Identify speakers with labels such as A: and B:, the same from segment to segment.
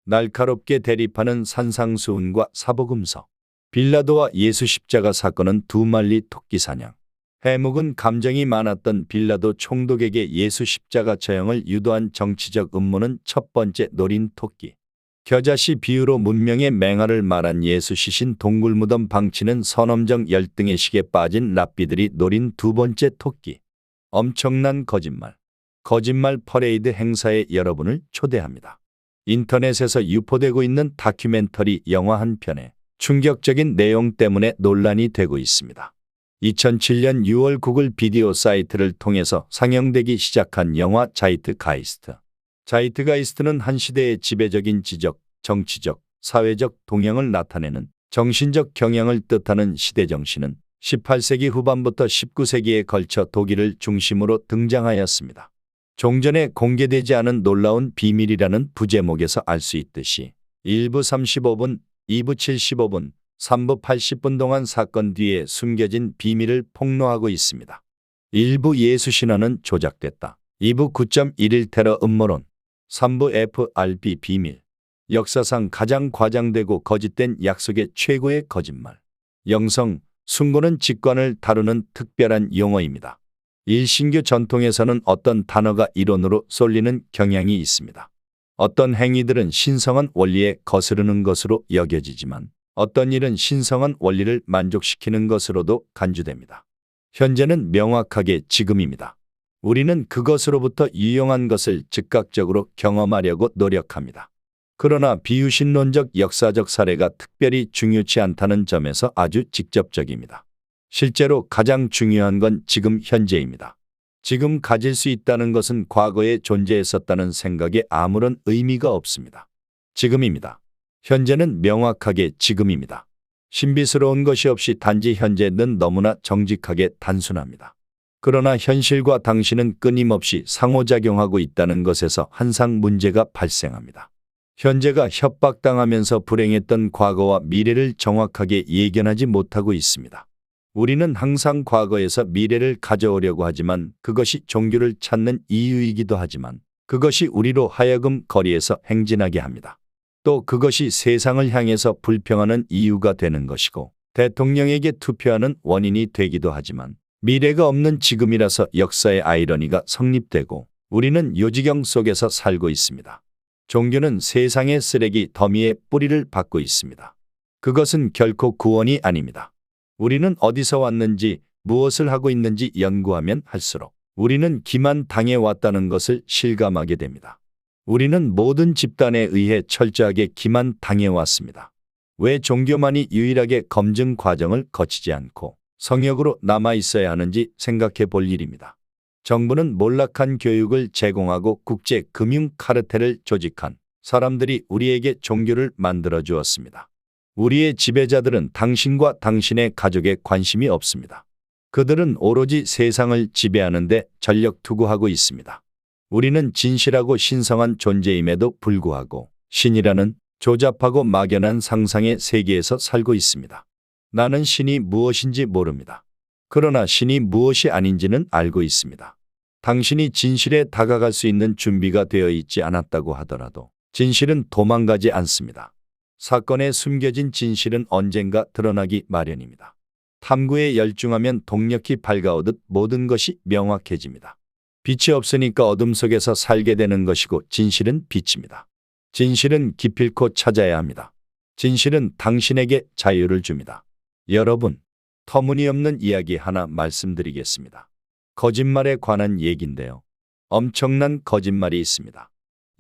A: 날카롭게 대립하는 산상수훈과 사복음서. 빌라도와 예수 십자가 사건은 두 마리 토끼 사냥. 해묵은 감정이 많았던 빌라도 총독에게 예수 십자가 처형을 유도한 정치적 음모는 첫 번째 노린 토끼. 겨자씨 비유로 문명의 맹화를 말한 예수 시신 동굴무덤 방치는 선엄정 열등의 식에 빠진 랍비들이 노린 두 번째 토끼. 엄청난 거짓말. 거짓말 퍼레이드 행사에 여러분을 초대합니다. 인터넷에서 유포되고 있는 다큐멘터리 영화 한 편에 충격적인 내용 때문에 논란이 되고 있습니다. 2007년 6월 구글 비디오 사이트를 통해서 상영되기 시작한 영화 자이트가이스트. 자이트가이스트는 한 시대의 지배적인 지적, 정치적, 사회적 동향을 나타내는 정신적 경향을 뜻하는 시대정신은 18세기 후반부터 19세기에 걸쳐 독일을 중심으로 등장하였습니다. 종전에 공개되지 않은 놀라운 비밀이라는 부제목에서 알 수 있듯이 1부 35분, 2부 75분, 3부 80분 동안 사건 뒤에 숨겨진 비밀을 폭로하고 있습니다. 1부 예수 신화는 조작됐다. 2부 9.11 테러 음모론. 3부 FRB 비밀. 역사상 가장 과장되고 거짓된 약속의 최고의 거짓말. 영성, 숭고는 직관을 다루는 특별한 용어입니다. 일신교 전통에서는 어떤 단어가 이론으로 쏠리는 경향이 있습니다. 어떤 행위들은 신성한 원리에 거스르는 것으로 여겨지지만 어떤 일은 신성한 원리를 만족시키는 것으로도 간주됩니다. 현재는 명확하게 지금입니다. 우리는 그것으로부터 유용한 것을 즉각적으로 경험하려고 노력합니다. 그러나 비유신론적 역사적 사례가 특별히 중요치 않다는 점에서 아주 직접적입니다. 실제로 가장 중요한 건 지금 현재입니다. 지금 가질 수 있다는 것은 과거에 존재했었다는 생각에 아무런 의미가 없습니다. 지금입니다. 현재는 명확하게 지금입니다. 신비스러운 것이 없이 단지 현재는 너무나 정직하게 단순합니다. 그러나 현실과 당신은 끊임없이 상호작용하고 있다는 것에서 항상 문제가 발생합니다. 현재가 협박당하면서 불행했던 과거와 미래를 정확하게 예견하지 못하고 있습니다. 우리는 항상 과거에서 미래를 가져오려고 하지만 그것이 종교를 찾는 이유이기도 하지만 그것이 우리로 하여금 거리에서 행진하게 합니다. 또 그것이 세상을 향해서 불평하는 이유가 되는 것이고 대통령에게 투표하는 원인이 되기도 하지만 미래가 없는 지금이라서 역사의 아이러니가 성립되고 우리는 요지경 속에서 살고 있습니다. 종교는 세상의 쓰레기 더미에 뿌리를 받고 있습니다. 그것은 결코 구원이 아닙니다. 우리는 어디서 왔는지 무엇을 하고 있는지 연구하면 할수록 우리는 기만 당해왔다는 것을 실감하게 됩니다. 우리는 모든 집단에 의해 철저하게 기만 당해왔습니다. 왜 종교만이 유일하게 검증 과정을 거치지 않고 성역으로 남아 있어야 하는지 생각해 볼 일입니다. 정부는 몰락한 교육을 제공하고 국제 금융 카르텔을 조직한 사람들이 우리에게 종교를 만들어 주었습니다. 우리의 지배자들은 당신과 당신의 가족에 관심이 없습니다. 그들은 오로지 세상을 지배하는 데 전력 투구하고 있습니다. 우리는 진실하고 신성한 존재임에도 불구하고 신이라는 조잡하고 막연한 상상의 세계에서 살고 있습니다. 나는 신이 무엇인지 모릅니다. 그러나 신이 무엇이 아닌지는 알고 있습니다. 당신이 진실에 다가갈 수 있는 준비가 되어 있지 않았다고 하더라도 진실은 도망가지 않습니다. 사건에 숨겨진 진실은 언젠가 드러나기 마련입니다. 탐구에 열중하면 동력이 밝아오듯 모든 것이 명확해집니다. 빛이 없으니까 어둠 속에서 살게 되는 것이고 진실은 빛입니다. 진실은 기필코 찾아야 합니다. 진실은 당신에게 자유를 줍니다. 여러분, 터무니없는 이야기 하나 말씀드리겠습니다. 거짓말에 관한 얘기인데요. 엄청난 거짓말이 있습니다.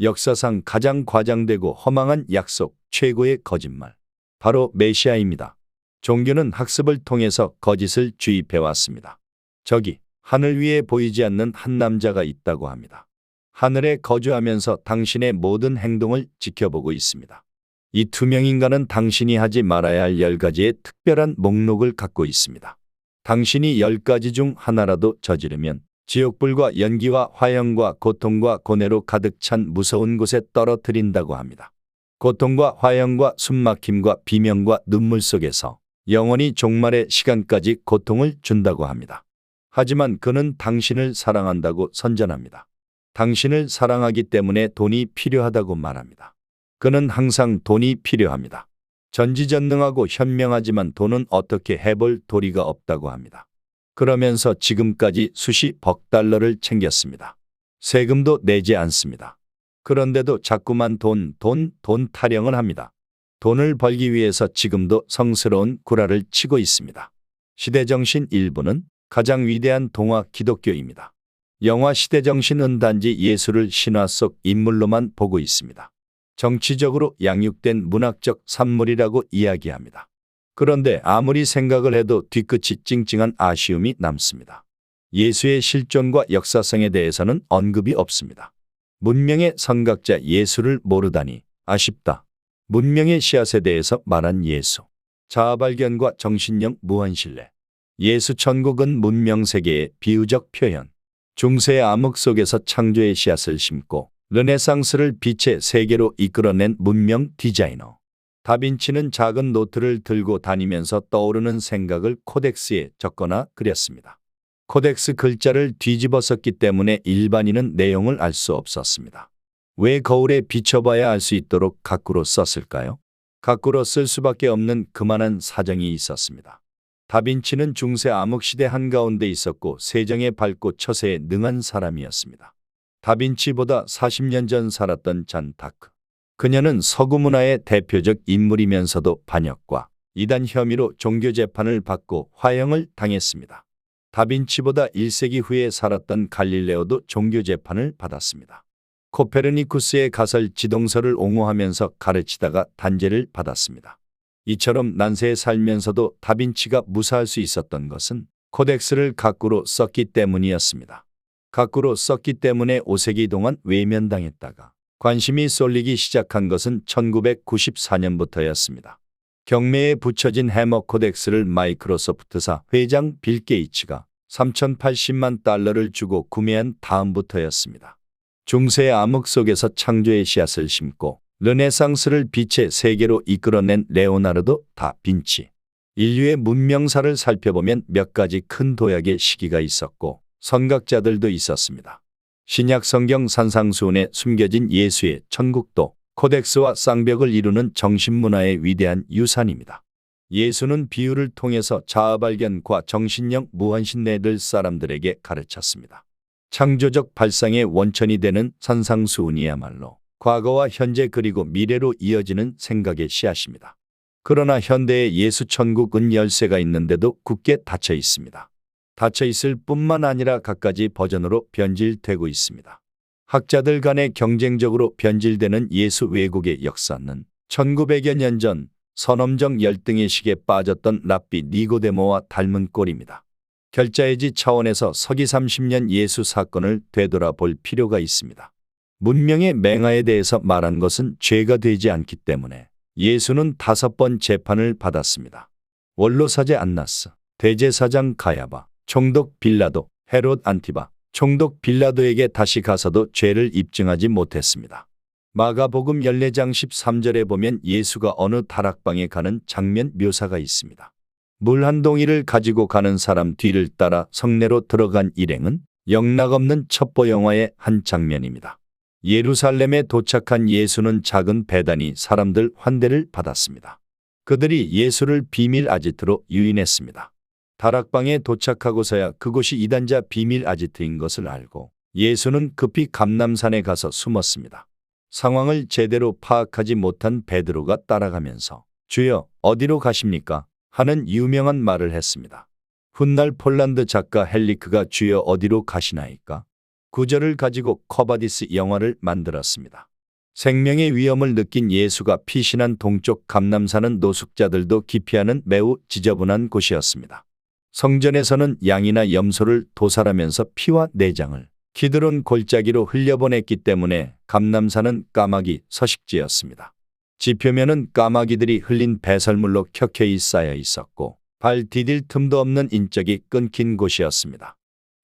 A: 역사상 가장 과장되고 허망한 약속, 최고의 거짓말. 바로 메시아입니다. 종교는 학습을 통해서 거짓을 주입해왔습니다. 저기 하늘 위에 보이지 않는 한 남자가 있다고 합니다. 하늘에 거주하면서 당신의 모든 행동을 지켜보고 있습니다. 이 투명인간은 당신이 하지 말아야 할 10가지의 특별한 목록을 갖고 있습니다. 당신이 10가지 중 하나라도 저지르면 지옥불과 연기와 화형과 고통과 고뇌로 가득 찬 무서운 곳에 떨어뜨린다고 합니다. 고통과 화형과 숨막힘과 비명과 눈물 속에서 영원히 종말의 시간까지 고통을 준다고 합니다. 하지만 그는 당신을 사랑한다고 선전합니다. 당신을 사랑하기 때문에 돈이 필요하다고 말합니다. 그는 항상 돈이 필요합니다. 전지전능하고 현명하지만 돈은 어떻게 해볼 도리가 없다고 합니다. 그러면서 지금까지 수십억 달러를 챙겼습니다. 세금도 내지 않습니다. 그런데도 자꾸만 돈 타령을 합니다. 돈을 벌기 위해서 지금도 성스러운 구라를 치고 있습니다. 시대정신 일부는 가장 위대한 동화 기독교입니다. 영화 시대정신은 단지 예수를 신화 속 인물로만 보고 있습니다. 정치적으로 양육된 문학적 산물이라고 이야기합니다. 그런데 아무리 생각을 해도 뒤끝이 찡찡한 아쉬움이 남습니다. 예수의 실존과 역사성에 대해서는 언급이 없습니다. 문명의 선각자 예수를 모르다니 아쉽다. 문명의 씨앗에 대해서 말한 예수. 자아발견과 정신력 무한신뢰. 예수 천국은 문명세계의 비유적 표현. 중세의 암흑 속에서 창조의 씨앗을 심고 르네상스를 빛의 세계로 이끌어낸 문명 디자이너. 다빈치는 작은 노트를 들고 다니면서 떠오르는 생각을 코덱스에 적거나 그렸습니다. 코덱스 글자를 뒤집어 썼기 때문에 일반인은 내용을 알 수 없었습니다. 왜 거울에 비춰봐야 알 수 있도록 가꾸로 썼을까요? 가꾸로 쓸 수밖에 없는 그만한 사정이 있었습니다. 다빈치는 중세 암흑시대 한가운데 있었고 세정에 밝고 처세에 능한 사람이었습니다. 다빈치보다 40년 전 살았던 잔 다크. 그녀는 서구 문화의 대표적 인물이면서도 반역과 이단 혐의로 종교 재판을 받고 화형을 당했습니다. 다빈치보다 1세기 후에 살았던 갈릴레오도 종교 재판을 받았습니다. 코페르니쿠스의 가설 지동설을 옹호하면서 가르치다가 단죄를 받았습니다. 이처럼 난세에 살면서도 다빈치가 무사할 수 있었던 것은 코덱스를 가꾸로 썼기 때문이었습니다. 가꾸로 썼기 때문에 5세기 동안 외면당했다가 관심이 쏠리기 시작한 것은 1994년부터였습니다. 경매에 붙여진 해머 코덱스를 마이크로소프트사 회장 빌 게이츠가 3,080만 달러를 주고 구매한 다음부터였습니다. 중세의 암흑 속에서 창조의 씨앗을 심고 르네상스를 빛의 세계로 이끌어낸 레오나르도 다빈치. 인류의 문명사를 살펴보면 몇 가지 큰 도약의 시기가 있었고 선각자들도 있었습니다. 신약 성경 산상수훈에 숨겨진 예수의 천국도 코덱스와 쌍벽을 이루는 정신문화의 위대한 유산입니다. 예수는 비유를 통해서 자아발견과 정신력 무한신뢰를 사람들에게 가르쳤습니다. 창조적 발상의 원천이 되는 산상수훈이야말로 과거와 현재 그리고 미래로 이어지는 생각의 씨앗입니다. 그러나 현대의 예수 천국은 열쇠가 있는데도 굳게 닫혀 있습니다. 닫혀 있을 뿐만 아니라 갖가지 버전으로 변질되고 있습니다. 학자들 간에 경쟁적으로 변질되는 예수 왜곡의 역사는 1900여 년 전 선엄적 열등의 식에 빠졌던 랍비 니고데모와 닮은 꼴입니다. 결자해지 차원에서 서기 30년 예수 사건을 되돌아볼 필요가 있습니다. 문명의 맹아에 대해서 말한 것은 죄가 되지 않기 때문에 예수는 5번 재판을 받았습니다. 원로사제 안나스, 대제사장 가야바, 총독 빌라도, 헤롯 안티바, 총독 빌라도에게 다시 가서도 죄를 입증하지 못했습니다. 마가복음 14장 13절에 보면 예수가 어느 다락방에 가는 장면 묘사가 있습니다. 물 한 동이를 가지고 가는 사람 뒤를 따라 성내로 들어간 일행은 영락없는 첩보 영화의 한 장면입니다. 예루살렘에 도착한 예수는 작은 배단이 사람들 환대를 받았습니다. 그들이 예수를 비밀 아지트로 유인했습니다. 다락방에 도착하고서야 그곳이 이단자 비밀 아지트인 것을 알고 예수는 급히 감람산에 가서 숨었습니다. 상황을 제대로 파악하지 못한 베드로가 따라가면서 주여 어디로 가십니까? 하는 유명한 말을 했습니다. 훗날 폴란드 작가 헬리크가 주여 어디로 가시나이까? 구절을 가지고 커바디스 영화를 만들었습니다. 생명의 위험을 느낀 예수가 피신한 동쪽 감람산은 노숙자들도 기피하는 매우 지저분한 곳이었습니다. 성전에서는 양이나 염소를 도살하면서 피와 내장을 기드론 골짜기로 흘려보냈기 때문에 감람산은 까마귀 서식지였습니다. 지표면은 까마귀들이 흘린 배설물로 켜켜이 쌓여 있었고 발 디딜 틈도 없는 인적이 끊긴 곳이었습니다.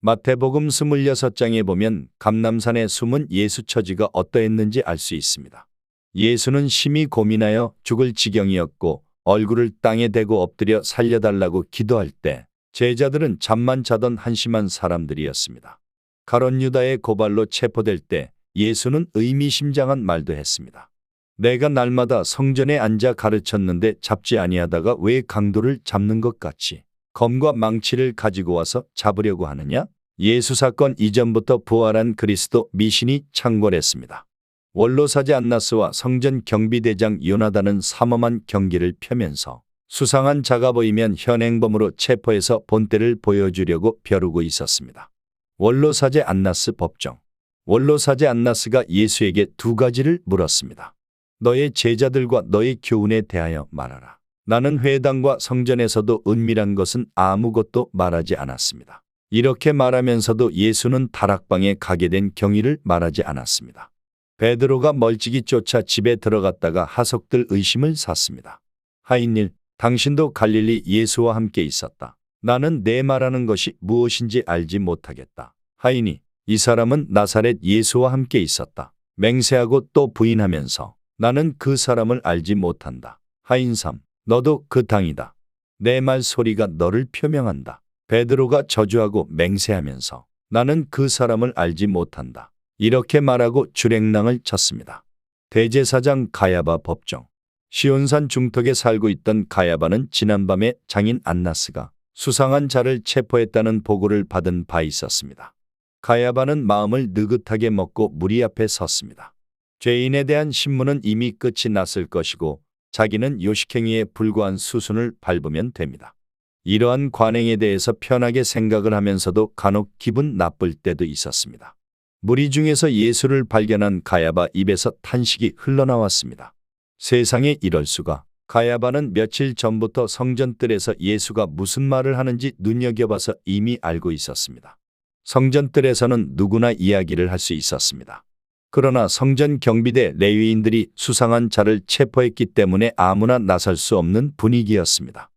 A: 마태복음 26장에 보면 감람산에 숨은 예수 처지가 어떠했는지 알 수 있습니다. 예수는 심히 고민하여 죽을 지경이었고 얼굴을 땅에 대고 엎드려 살려달라고 기도할 때 제자들은 잠만 자던 한심한 사람들이었습니다. 가롯 유다의 고발로 체포될 때 예수는 의미심장한 말도 했습니다. 내가 날마다 성전에 앉아 가르쳤는데 잡지 아니하다가 왜 강도를 잡는 것 같이 검과 망치를 가지고 와서 잡으려고 하느냐? 예수 사건 이전부터 부활한 그리스도 미신이 창궐했습니다. 원로사제 안나스와 성전 경비대장 요나단은 삼엄한 경기를 펴면서 수상한 자가 보이면 현행범으로 체포해서 본때를 보여주려고 벼르고 있었습니다. 원로사제 안나스 법정. 원로사제 안나스가 예수에게 두 가지를 물었습니다. 너의 제자들과 너의 교훈에 대하여 말하라. 나는 회당과 성전에서도 은밀한 것은 아무것도 말하지 않았습니다. 이렇게 말하면서도 예수는 다락방에 가게 된 경위를 말하지 않았습니다. 베드로가 멀찍이 쫓아 집에 들어갔다가 하석들 의심을 샀습니다. 하인일, 당신도 갈릴리 예수와 함께 있었다. 나는 내 말하는 것이 무엇인지 알지 못하겠다. 하인이 이 사람은 나사렛 예수와 함께 있었다. 맹세하고 또 부인하면서 나는 그 사람을 알지 못한다. 하인 3, 너도 그 당이다. 내 말 소리가 너를 표명한다. 베드로가 저주하고 맹세하면서 나는 그 사람을 알지 못한다. 이렇게 말하고 주랭랑을 쳤습니다. 대제사장 가야바 법정. 시온산 중턱에 살고 있던 가야바는 지난밤에 장인 안나스가 수상한 자를 체포했다는 보고를 받은 바 있었습니다. 가야바는 마음을 느긋하게 먹고 무리 앞에 섰습니다. 죄인에 대한 신문은 이미 끝이 났을 것이고 자기는 요식행위에 불과한 수순을 밟으면 됩니다. 이러한 관행에 대해서 편하게 생각을 하면서도 간혹 기분 나쁠 때도 있었습니다. 무리 중에서 예수를 발견한 가야바 입에서 탄식이 흘러나왔습니다. 세상에 이럴 수가. 가야바는 며칠 전부터 성전뜰에서 예수가 무슨 말을 하는지 눈여겨봐서 이미 알고 있었습니다. 성전뜰에서는 누구나 이야기를 할 수 있었습니다. 그러나 성전 경비대 레위인들이 수상한 자를 체포했기 때문에 아무나 나설 수 없는 분위기였습니다.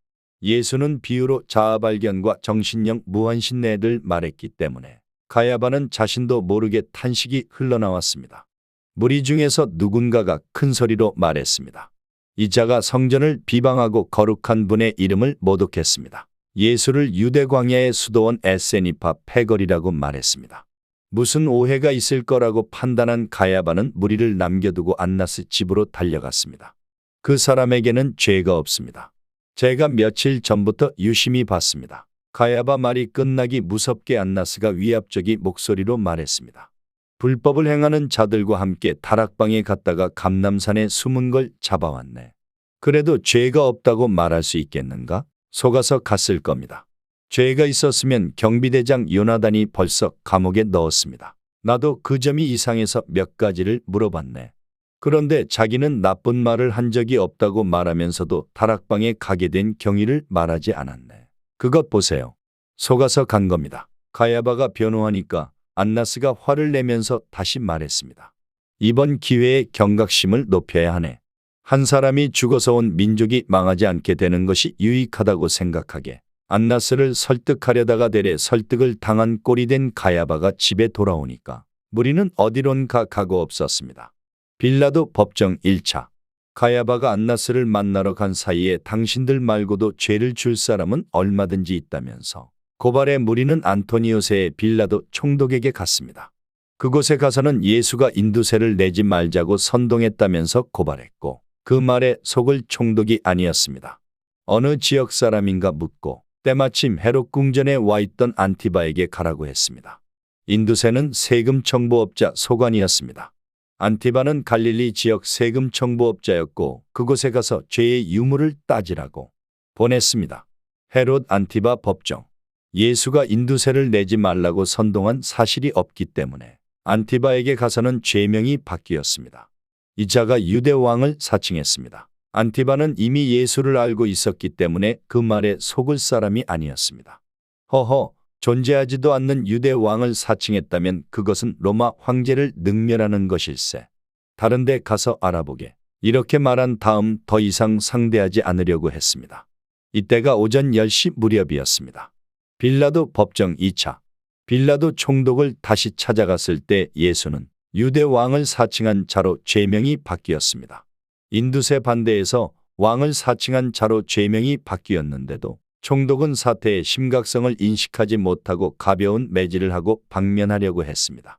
A: 예수는 비유로 자아 발견과 정신력 무한신뢰를 말했기 때문에 가야바는 자신도 모르게 탄식이 흘러나왔습니다. 무리 중에서 누군가가 큰 소리로 말했습니다. 이 자가 성전을 비방하고 거룩한 분의 이름을 모독했습니다. 예수를 유대 광야의 수도원 에세니파 패거리라고 말했습니다. 무슨 오해가 있을 거라고 판단한 가야바는 무리를 남겨두고 안나스 집으로 달려갔습니다. 그 사람에게는 죄가 없습니다. 제가 며칠 전부터 유심히 봤습니다. 가야바 말이 끝나기 무섭게 안나스가 위압적인 목소리로 말했습니다. 불법을 행하는 자들과 함께 다락방에 갔다가 감람산에 숨은 걸 잡아왔네. 그래도 죄가 없다고 말할 수 있겠는가? 속아서 갔을 겁니다. 죄가 있었으면 경비대장 요나단이 벌써 감옥에 넣었습니다. 나도 그 점이 이상해서 몇 가지를 물어봤네. 그런데 자기는 나쁜 말을 한 적이 없다고 말하면서도 다락방에 가게 된 경위를 말하지 않았네. 그것 보세요. 속아서 간 겁니다. 가야바가 변호하니까 안나스가 화를 내면서 다시 말했습니다. 이번 기회에 경각심을 높여야 하네. 한 사람이 죽어서 온 민족이 망하지 않게 되는 것이 유익하다고 생각하게 안나스를 설득하려다가 대래 설득을 당한 꼴이 된 가야바가 집에 돌아오니까 무리는 어디론가 가고 없었습니다. 빌라도 법정 1차. 가야바가 안나스를 만나러 간 사이에 당신들 말고도 죄를 줄 사람은 얼마든지 있다면서 고발의 무리는 안토니오세의 빌라도 총독에게 갔습니다. 그곳에 가서는 예수가 인두세를 내지 말자고 선동했다면서 고발했고 그 말에 속을 총독이 아니었습니다. 어느 지역 사람인가 묻고 때마침 헤롯 궁전에 와 있던 안티바에게 가라고 했습니다. 인두세는 세금 청부업자 소관이었습니다. 안티바는 갈릴리 지역 세금 청부업자였고 그곳에 가서 죄의 유무를 따지라고 보냈습니다. 헤롯 안티바 법정. 예수가 인두세를 내지 말라고 선동한 사실이 없기 때문에 안티바에게 가서는 죄명이 바뀌었습니다. 이 자가 유대 왕을 사칭했습니다. 안티바는 이미 예수를 알고 있었기 때문에 그 말에 속을 사람이 아니었습니다. 허허, 존재하지도 않는 유대 왕을 사칭했다면 그것은 로마 황제를 능멸하는 것일세. 다른 데 가서 알아보게. 이렇게 말한 다음 더 이상 상대하지 않으려고 했습니다. 이때가 오전 10시 무렵이었습니다. 빌라도 법정 2차. 빌라도 총독을 다시 찾아갔을 때 예수는 유대 왕을 사칭한 자로 죄명이 바뀌었습니다. 인두세 반대에서 왕을 사칭한 자로 죄명이 바뀌었는데도 총독은 사태의 심각성을 인식하지 못하고 가벼운 매질을 하고 방면하려고 했습니다.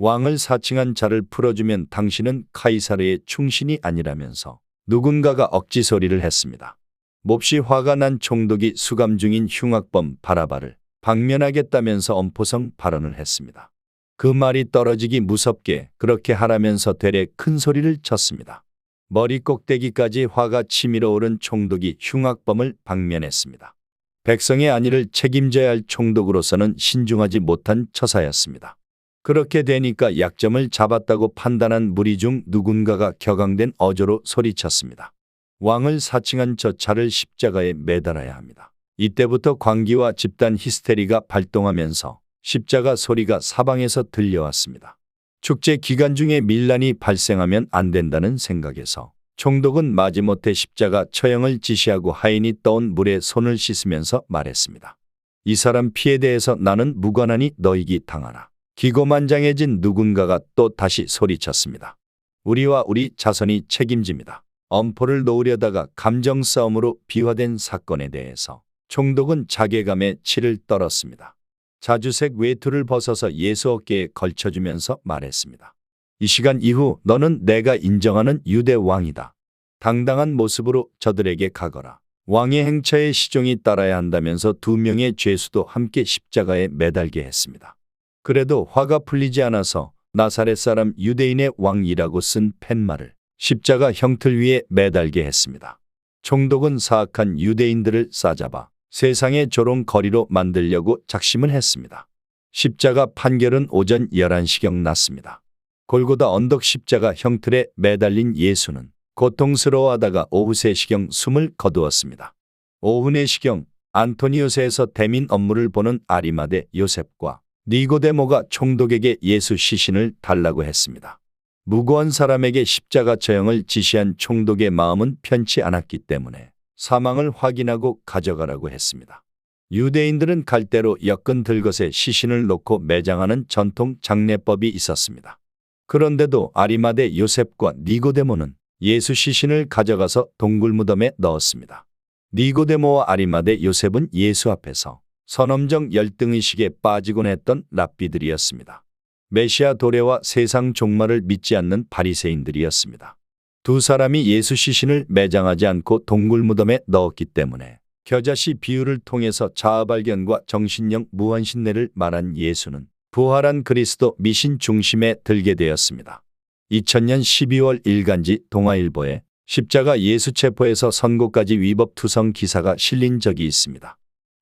A: 왕을 사칭한 자를 풀어주면 당신은 카이사르의 충신이 아니라면서 누군가가 억지 소리를 했습니다. 몹시 화가 난 총독이 수감 중인 흉악범 바라바를 방면하겠다면서 엄포성 발언을 했습니다. 그 말이 떨어지기 무섭게 그렇게 하라면서 되레 큰 소리를 쳤습니다. 머리 꼭대기까지 화가 치밀어 오른 총독이 흉악범을 방면했습니다. 백성의 안위를 책임져야 할 총독으로서는 신중하지 못한 처사였습니다. 그렇게 되니까 약점을 잡았다고 판단한 무리 중 누군가가 격앙된 어조로 소리쳤습니다. 왕을 사칭한 저 자를 십자가에 매달아야 합니다. 이때부터 광기와 집단 히스테리가 발동하면서 십자가 소리가 사방에서 들려왔습니다. 축제 기간 중에 밀란이 발생하면 안 된다는 생각에서 총독은 마지못해 십자가 처형을 지시하고 하인이 떠온 물에 손을 씻으면서 말했습니다. 이 사람 피에 대해서 나는 무관하니 너희기 당하라. 기고만장해진 누군가가 또 다시 소리쳤습니다. 우리와 우리 자손이 책임집니다. 엄포를 놓으려다가 감정 싸움으로 비화된 사건에 대해서 총독은 자괴감에 치를 떨었습니다. 자주색 외투를 벗어서 예수 어깨에 걸쳐주면서 말했습니다. 이 시간 이후 너는 내가 인정하는 유대 왕이다. 당당한 모습으로 저들에게 가거라. 왕의 행차에 시종이 따라야 한다면서 2명의 죄수도 함께 십자가에 매달게 했습니다. 그래도 화가 풀리지 않아서 나사렛 사람 유대인의 왕이라고 쓴 팻말을 십자가 형틀 위에 매달게 했습니다. 총독은 사악한 유대인들을 싸잡아 세상의 조롱거리로 만들려고 작심을 했습니다. 십자가 판결은 오전 11시경 났습니다. 골고다 언덕 십자가 형틀에 매달린 예수는 고통스러워하다가 오후 3시경 숨을 거두었습니다. 오후 4시경 안토니오스에서 대민 업무를 보는 아리마대 요셉과 니고데모가 총독에게 예수 시신을 달라고 했습니다. 무고한 사람에게 십자가 처형을 지시한 총독의 마음은 편치 않았기 때문에 사망을 확인하고 가져가라고 했습니다. 유대인들은 갈대로 엮은 들것에 시신을 놓고 매장하는 전통 장례법이 있었습니다. 그런데도 아리마대 요셉과 니고데모는 예수 시신을 가져가서 동굴무덤에 넣었습니다. 니고데모와 아리마대 요셉은 예수 앞에서 선엄정 열등의식에 빠지곤 했던 랍비들이었습니다. 메시아 도래와 세상 종말을 믿지 않는 바리새인들이었습니다. 두 사람이 예수 시신을 매장하지 않고 동굴무덤에 넣었기 때문에 겨자씨 비유를 통해서 자아발견과 정신력 무한신뢰를 말한 예수는 부활한 그리스도 미신 중심에 들게 되었습니다. 2000년 12월 일간지 동아일보에 십자가 예수 체포에서 선고까지 위법 투성 기사가 실린 적이 있습니다.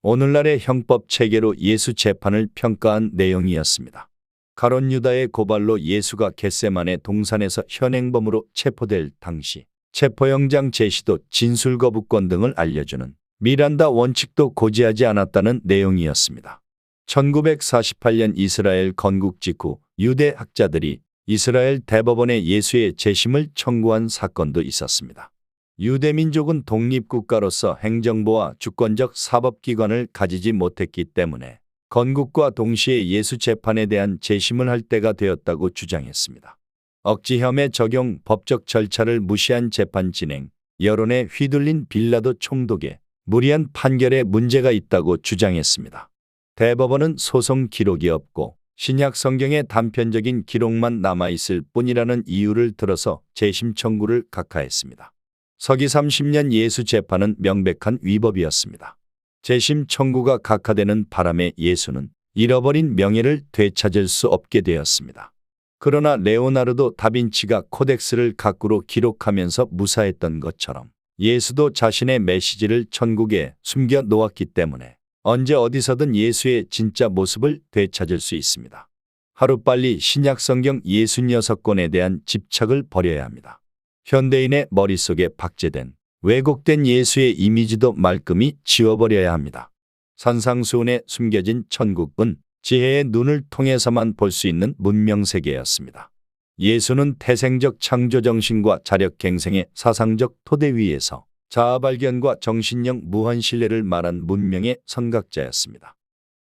A: 오늘날의 형법 체계로 예수 재판을 평가한 내용이었습니다. 가룟 유다의 고발로 예수가 겟세마네 동산에서 현행범으로 체포될 당시 체포영장 제시도 진술 거부권 등을 알려주는 미란다 원칙도 고지하지 않았다는 내용이었습니다. 1948년 이스라엘 건국 직후 유대 학자들이 이스라엘 대법원에 예수의 재심을 청구한 사건도 있었습니다. 유대민족은 독립국가로서 행정부와 주권적 사법기관을 가지지 못했기 때문에 건국과 동시에 예수 재판에 대한 재심을 할 때가 되었다고 주장했습니다. 억지혐의 적용, 법적 절차를 무시한 재판 진행, 여론에 휘둘린 빌라도 총독의 무리한 판결에 문제가 있다고 주장했습니다. 대법원은 소송 기록이 없고 신약 성경의 단편적인 기록만 남아있을 뿐이라는 이유를 들어서 재심 청구를 각하했습니다. 서기 30년 예수 재판은 명백한 위법이었습니다. 재심 청구가 각하되는 바람에 예수는 잃어버린 명예를 되찾을 수 없게 되었습니다. 그러나 레오나르도 다빈치가 코덱스를 가꾸로 기록하면서 무사했던 것처럼 예수도 자신의 메시지를 천국에 숨겨 놓았기 때문에 언제 어디서든 예수의 진짜 모습을 되찾을 수 있습니다. 하루빨리 신약 성경 66권에 대한 집착을 버려야 합니다. 현대인의 머릿속에 박제된 왜곡된 예수의 이미지도 말끔히 지워버려야 합니다. 산상수훈에 숨겨진 천국은 지혜의 눈을 통해서만 볼 수 있는 문명세계였습니다. 예수는 태생적 창조정신과 자력갱생의 사상적 토대 위에서 자아발견과 정신력 무한신뢰를 말한 문명의 선각자였습니다.